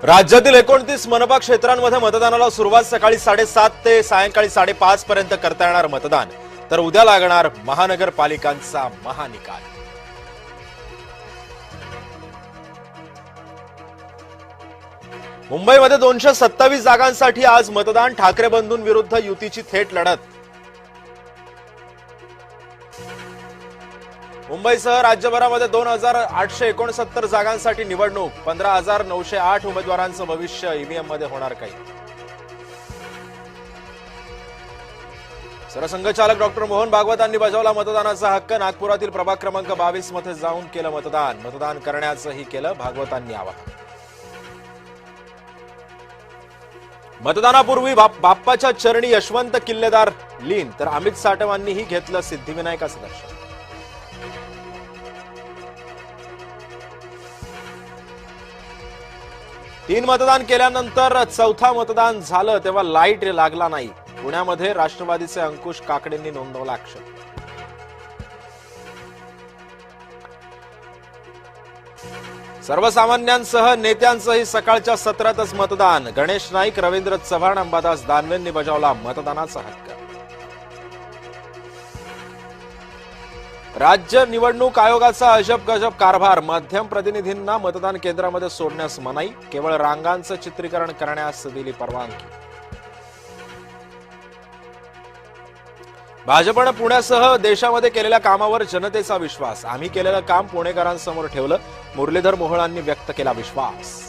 राज्यातील 29 मनपा क्षेत्रांमध्ये मतदानाला सुरुवात सकाळी 7:30 ते सायंकाळी 5:30 पर्यंत करता येणार मतदान, तर उद्या लागणार महानगरपालिकांचा महानिकाल। मुंबईमध्ये 227 जागांसाठी आज मतदान, ठाकरे बंधूंविरुद्ध युतीची थेट लढत। मुंबईसह राज्यभरामध्ये 2869 जागांसाठी निवडणूक, 15,908 उमेदवारांचं भविष्य ईव्हीएम मध्ये होणार काही। सरसंघचालक डॉक्टर मोहन भागवतांनी बजावला मतदानाचा हक्क, नागपुरातील प्रभाग क्रमांक 22 मध्ये जाऊन केलं मतदान करण्याचंही केलं भागवतांनी आवाहन। मतदानापूर्वी बाप्पाच्या चरणी यशवंत किल्लेदार लीन, तर अमित साटवांनीही घेतलं सिद्धिविनायकाचं दर्शन। तीन मतदान केल्यानंतर चौथा मतदान झालं तेव्हा लाईट लागला नाही। पुण्यामध्ये राष्ट्रवादीचे अंकुश काकडेंनी नोंदवला आक्षेप। सर्वसामान्यांसह नेत्यांचंही सकाळच्या सत्रातच मतदान, गणेश नाईक, रवींद्र चव्हाण, अंबादास दानवेंनी बजावला मतदानाचा हक्क। राज्य निवडणूक आयोगाचा अजब गजब कारभार, माध्यम प्रतिनिधींना मतदान केंद्रामध्ये सोडण्यास मनाई, केवळ रांगांचं चित्रीकरण करण्यास दिली परवानगी। भाजपनं पुण्यासह देशामध्ये केलेल्या कामावर जनतेचा विश्वास, आम्ही केलेलं काम पुणेकरांसमोर ठेवलं, मुरलीधर मोहोळांनी व्यक्त केला विश्वास।